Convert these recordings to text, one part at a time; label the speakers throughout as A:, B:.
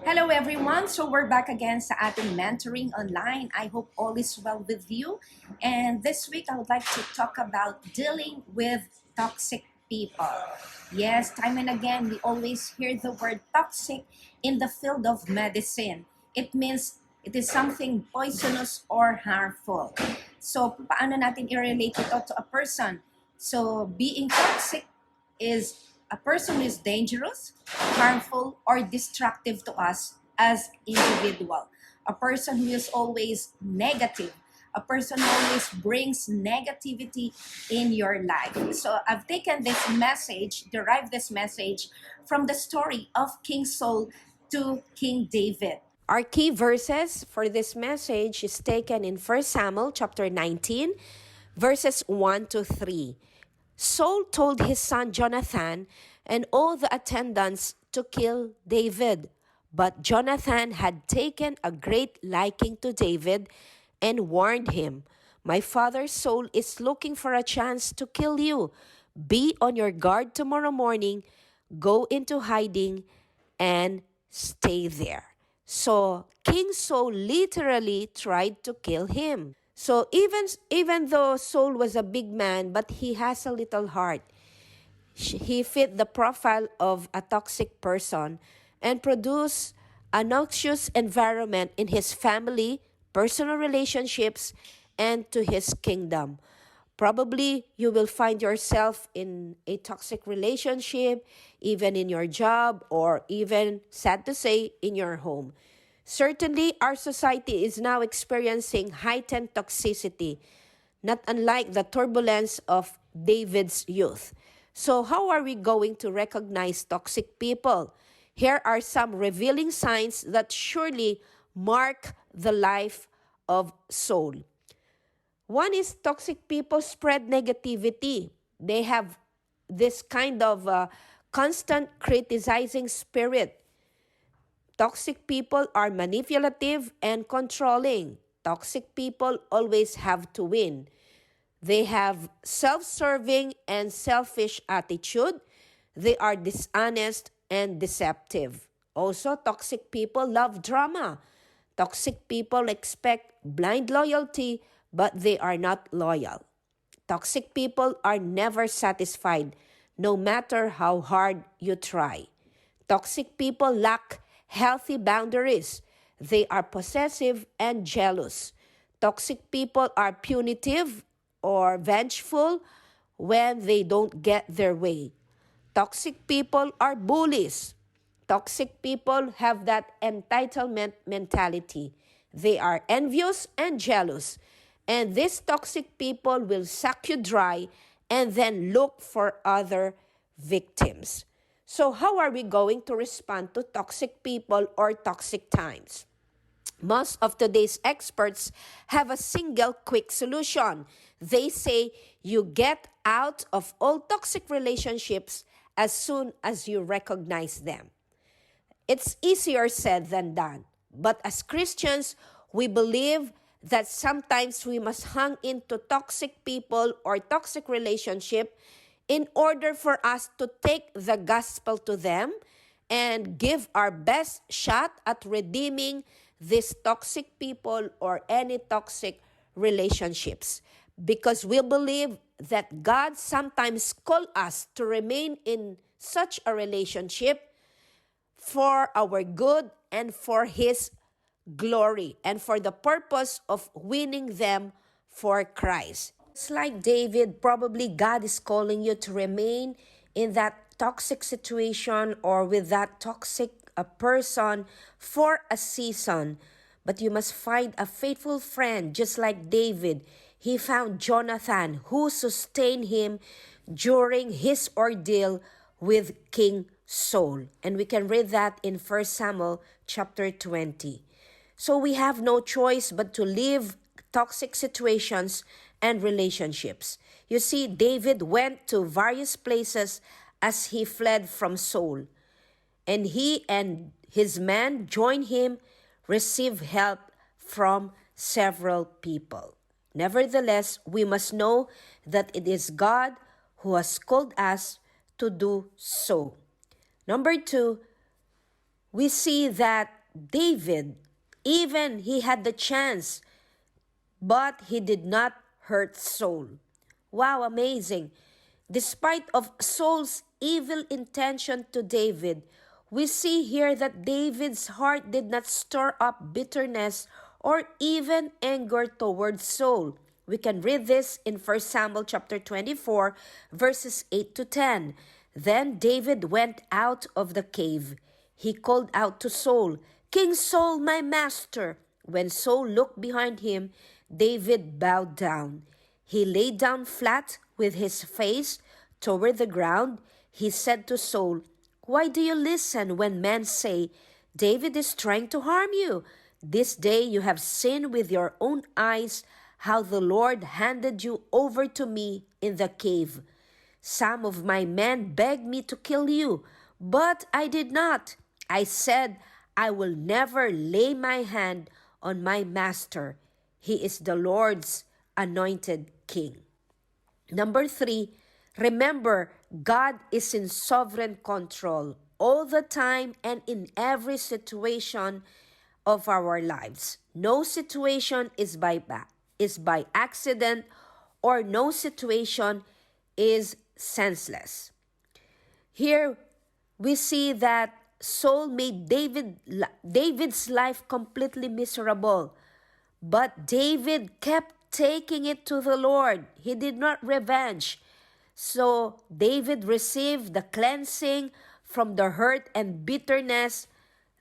A: Hello everyone! So we're back again sa ating mentoring online. I hope all is well with you. And this week I would like to talk about dealing with toxic people. Yes, time and again we always hear the word toxic in the field of medicine. It means it is something poisonous or harmful. So paano natin i-relate ito to a person? So being toxic is a person who is dangerous, harmful, or destructive to us as individual. A person who is always negative. A person who always brings negativity in your life. So I've taken this message, derived this message from the story of King Saul to King David.
B: Our key verses for this message is taken in 1 Samuel chapter 19, verses 1 to 3. Saul told his son Jonathan and all the attendants to kill David. But Jonathan had taken a great liking to David and warned him, "My father Saul is looking for a chance to kill you. Be on your guard tomorrow morning, go into hiding, and stay there." So King Saul literally tried to kill him. So even though Saul was a big man, but he has a little heart. He fit the profile of a toxic person and produced a noxious environment in his family, personal relationships, and to his kingdom. Probably you will find yourself in a toxic relationship, even in your job, or even, sad to say, in your home. Certainly, our society is now experiencing heightened toxicity, not unlike the turbulence of David's youth. So, how are we going to recognize toxic people? Here are some revealing signs that surely mark the life of Saul. One is toxic people spread negativity. They have this kind of constant criticizing spirit. Toxic people are manipulative and controlling. Toxic people always have to win. They have self-serving and selfish attitude. They are dishonest and deceptive. Also, toxic people love drama. Toxic people expect blind loyalty, but they are not loyal. Toxic people are never satisfied, no matter how hard you try. Toxic people lack healthy boundaries. They are possessive and jealous. Toxic people are punitive or vengeful when they don't get their way. Toxic people are bullies. Toxic people have that entitlement mentality. They are envious and jealous. And these toxic people will suck you dry and then look for other victims. So how are we going to respond to toxic people or toxic times? Most of today's experts have a single quick solution. They say you get out of all toxic relationships as soon as you recognize them. It's easier said than done. But as Christians, we believe that sometimes we must hang into toxic people or toxic relationship in order for us to take the gospel to them and give our best shot at redeeming these toxic people or any toxic relationships. Because we believe that God sometimes calls us to remain in such a relationship for our good and for His glory and for the purpose of winning them for Christ. It's like David, probably God is calling you to remain in that toxic situation or with that toxic person for a season. But you must find a faithful friend just like David. He found Jonathan who sustained him during his ordeal with King Saul. And we can read that in 1 Samuel chapter 20. So we have no choice but to leave toxic situations and relationships. You see, David went to various places as he fled from Saul. And he and his men joined him, received help from several people. Nevertheless, we must know that it is God who has called us to do so. Number two, we see that David, even he had the chance, but he did not hurt Saul. Wow, amazing. Despite of Saul's evil intention to David, we see here that David's heart did not store up bitterness or even anger towards Saul. We can read this in 1 Samuel chapter 24, verses 8 to 10. Then David went out of the cave. He called out to Saul, "King Saul, my master." When Saul looked behind him, David bowed down. He lay down flat with his face toward the ground. He said to Saul, "Why do you listen when men say, 'David is trying to harm you'? This day you have seen with your own eyes how the Lord handed you over to me in the cave. Some of my men begged me to kill you, but I did not. I said, 'I will never lay my hand on my master. He is the Lord's anointed king.'" Number 3, remember, God is in sovereign control all the time and in every situation of our lives. No situation is by accident, or no situation is senseless. Here we see that Saul made David's life completely miserable, but David kept taking it to the Lord. He did not revenge. So David received the cleansing from the hurt and bitterness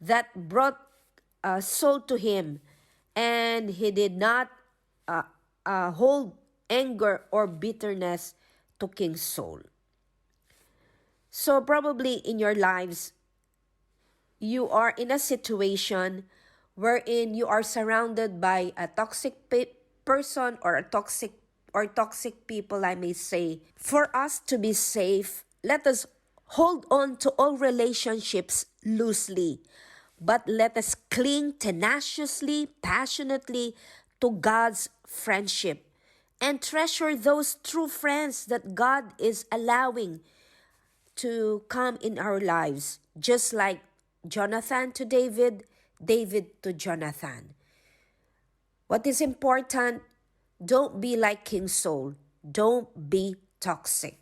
B: that brought Saul to him, and he did not hold anger or bitterness to King Saul. So probably in your lives, you are in a situation wherein you are surrounded by a toxic person or toxic people, I may say. For us to be safe, let us hold on to all relationships loosely, but let us cling tenaciously, passionately to God's friendship and treasure those true friends that God is allowing to come in our lives, just like Jonathan to David, David to Jonathan. What is important, don't be like King Saul. Don't be toxic.